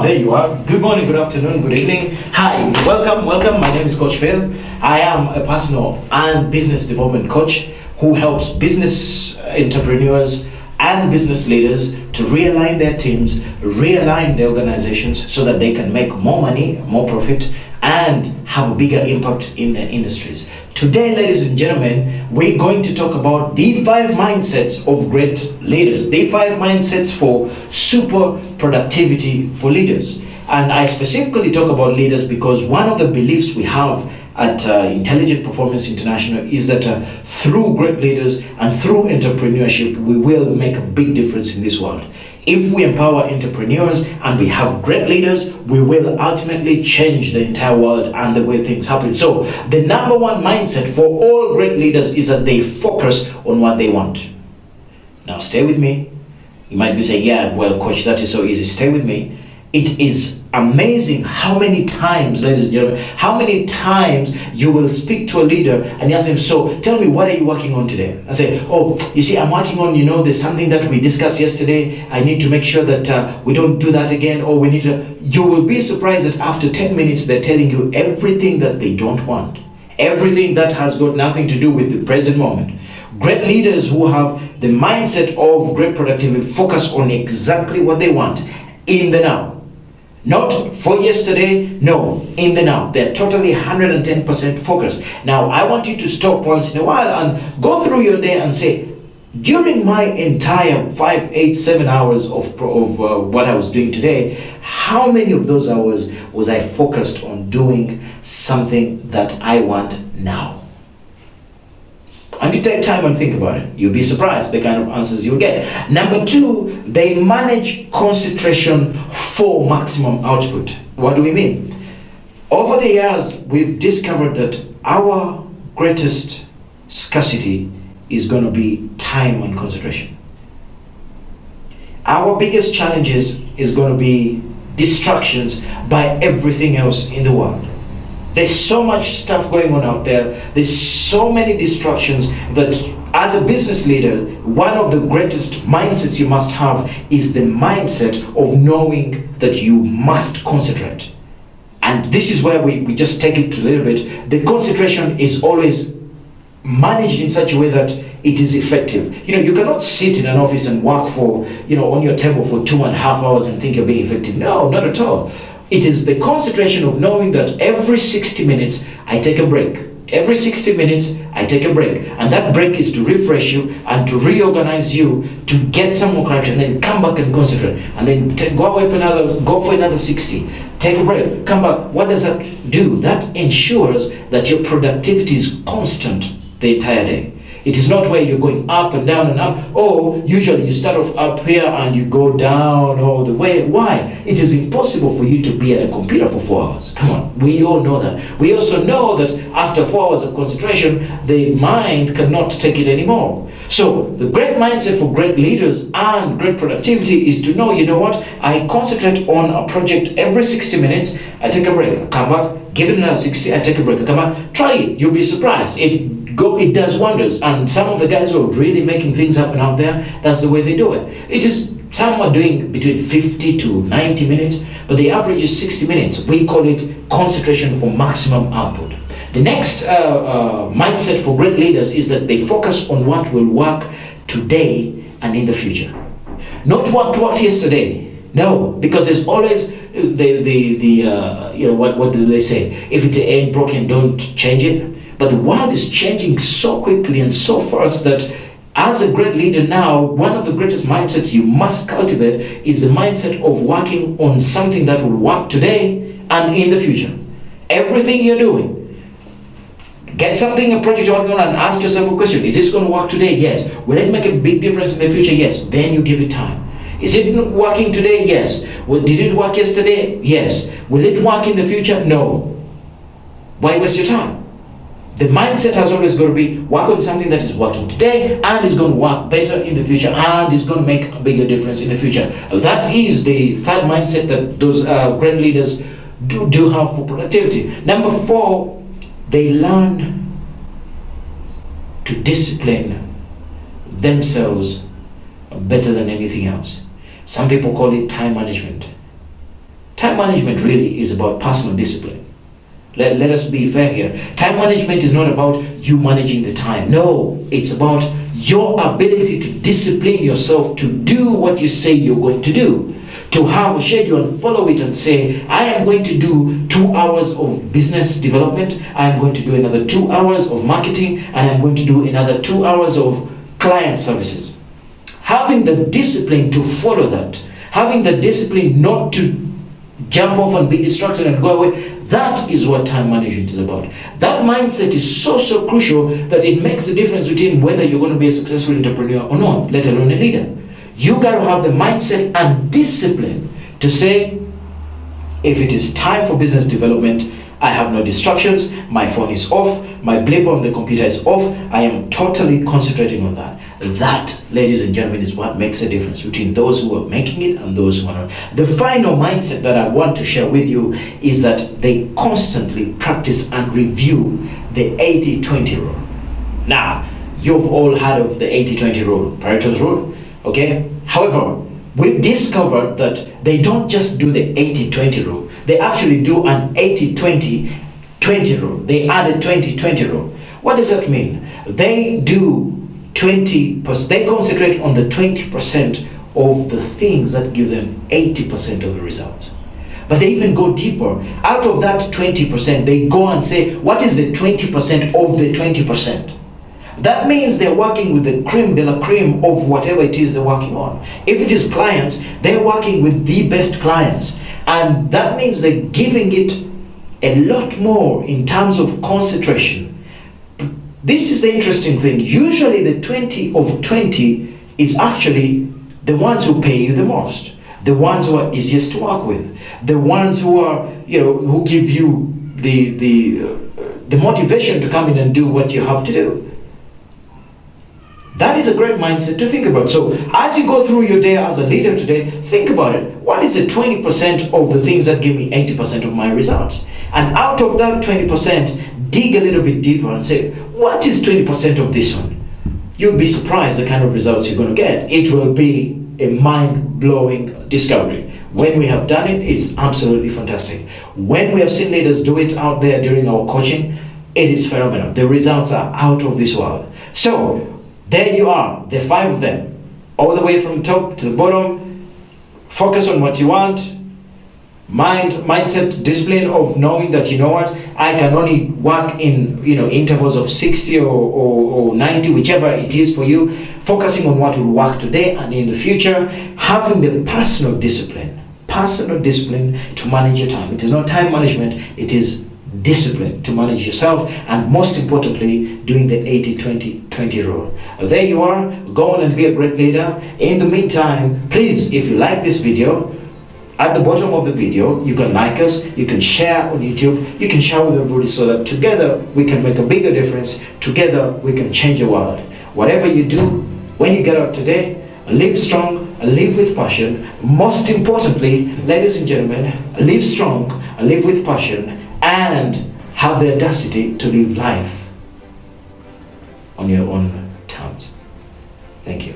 There you are. Good morning, good afternoon, good evening. Hi, welcome. My name is Coach Phill. I am a personal and business development coach who helps business entrepreneurs and business leaders to realign their teams, realign their organizations so that they can make more money, more profit, and have a bigger impact in their industries. Today, ladies and gentlemen, we're going to talk about the 5 mindsets of great leaders, the 5 mindsets for super productivity for leaders. And I specifically talk about leaders because one of the beliefs we have at Intelligent Performance International is that through great leaders and through entrepreneurship, we will make a big difference in this world. If we empower entrepreneurs and we have great leaders, we will ultimately change the entire world and the way things happen. So the number one mindset for all great leaders is that they focus on what they want. Now stay with me. You might be saying, yeah, well, coach, that is so easy. Stay with me. It is amazing how many times, ladies and gentlemen, how many times you will speak to a leader and you ask them, so tell me, what are you working on today? I say, oh, you see, I'm working on, there's something that we discussed yesterday. I need to make sure that we don't do that again, or we need to. You will be surprised that after 10 minutes, they're telling you everything that they don't want, everything that has got nothing to do with the present moment. Great leaders who have the mindset of great productivity focus on exactly what they want in the now. Not for yesterday, no, in the now. They're totally 110% focused. Now, I want you to stop once in a while and go through your day and say, during my entire 5, 8, 7 hours of what I was doing today, how many of those hours was I focused on doing something that I want now? And you take time and think about it. You'll be surprised the kind of answers you'll get. Number 2, they manage concentration for maximum output. What do we mean? Over the years, we've discovered that our greatest scarcity is going to be time and concentration. Our biggest challenges is going to be distractions by everything else in the world. There's so much stuff going on out there. There's so many distractions that as a business leader, one of the greatest mindsets you must have is the mindset of knowing that you must concentrate. And this is where we just take it a little bit. The concentration is always managed in such a way that it is effective. You cannot sit in an office and work for, on your table for 2.5 hours and think you're being effective. No, not at all. It is the concentration of knowing that every 60 minutes I take a break. Every 60 minutes I take a break. And that break is to refresh you and to reorganize you to get some more clarity and then come back and concentrate. And then go for another 60. Take a break, come back. What does that do? That ensures that your productivity is constant the entire day. It is not where you're going up and down and up. Or usually you start off up here and you go down all the way. Why? It is impossible for you to be at a computer for 4 hours. Come on, we all know that. We also know that after 4 hours of concentration, the mind cannot take it anymore. So the great mindset for great leaders and great productivity is to know, what? I concentrate on a project every 60 minutes. I take a break, I come back, give it another 60, I take a break, I come back. Try it, you'll be surprised. It does wonders. And some of the guys who are really making things happen out there, that's the way they do it. Some are doing between 50 to 90 minutes, but the average is 60 minutes. We call it concentration for maximum output. The next mindset for great leaders is that they focus on what will work today and in the future. Not what worked yesterday. No, because there's always what do they say? If it ain't broken, don't change it. But the world is changing so quickly and so fast that as a great leader now, one of the greatest mindsets you must cultivate is the mindset of working on something that will work today and in the future. Everything you're doing, get a project you're working on and ask yourself a question. Is this going to work today? Yes. Will it make a big difference in the future? Yes. Then you give it time. Is it working today? Yes. Well, did it work yesterday? Yes. Will it work in the future? No. Why waste your time? The mindset has always got to be work on something that is working today and is going to work better in the future and is going to make a bigger difference in the future. That is the third mindset that those great leaders do have for productivity. Number 4, they learn to discipline themselves better than anything else. Some people call it time management. Time management really is about personal discipline. Let us be fair here. Time management is not about you managing the time. No, it's about your ability to discipline yourself to do what you say you're going to do. To have a schedule and follow it and say, I am going to do 2 hours of business development, I am going to do another 2 hours of marketing, and I'm going to do another 2 hours of client services. Having the discipline to follow that, having the discipline not to jump off and be distracted and go away, that is what time management is about. That mindset is so crucial that it makes the difference between whether you're going to be a successful entrepreneur or not, let alone a leader. You got to have the mindset and discipline to say, if it is time for business development, I have no distractions, my phone is off, my blip on the computer is off, I am totally concentrating on that. That, ladies and gentlemen, is what makes a difference between those who are making it and those who are not. The final mindset that I want to share with you is that they constantly practice and review the 80-20 rule. Now, you've all heard of the 80-20 rule, Pareto's rule, okay? However, we've discovered that they don't just do the 80-20 rule, they actually do an 80-20-20 rule. They added 20-20 rule. What does that mean? They do 20%, they concentrate on the 20% of the things that give them 80% of the results. But they even go deeper. Out of that 20%, they go and say, what is the 20% of the 20%? That means they're working with the creme de la creme of whatever it is they're working on. If it is clients, they're working with the best clients. And that means they're giving it a lot more in terms of concentration. This is the interesting thing. Usually the 20 of 20 is actually the ones who pay you the most, the ones who are easiest to work with, the ones who are, who give you the motivation to come in and do what you have to do. That is a great mindset to think about. So as you go through your day as a leader today, think about it. What is the 20% of the things that give me 80% of my results? And out of that 20%, dig a little bit deeper and say, what is 20% of this one? You'll be surprised the kind of results you're going to get. It will be a mind-blowing discovery. When we have done it, it's absolutely fantastic. When we have seen leaders do it out there during our coaching, it is phenomenal. The results are out of this world. So there you are, the 5 of them, all the way from top to the bottom. Focus on what you want. Mindset, discipline of knowing that, you know what, I can only work in intervals of 60 or 90, whichever it is for you. Focusing on what will work today and in the future. Having the personal discipline to manage your time. It is not time management, it is discipline to manage yourself, and most importantly, doing the 80-20-20 rule. There you are. Go on and be a great leader. In the meantime, please, if you like this video, at the bottom of the video, you can like us, you can share on YouTube, you can share with everybody so that together we can make a bigger difference. Together we can change the world. Whatever you do, when you get out today, live strong, live with passion. Most importantly, ladies and gentlemen, live strong, live with passion, and have the audacity to live life on your own terms. Thank you.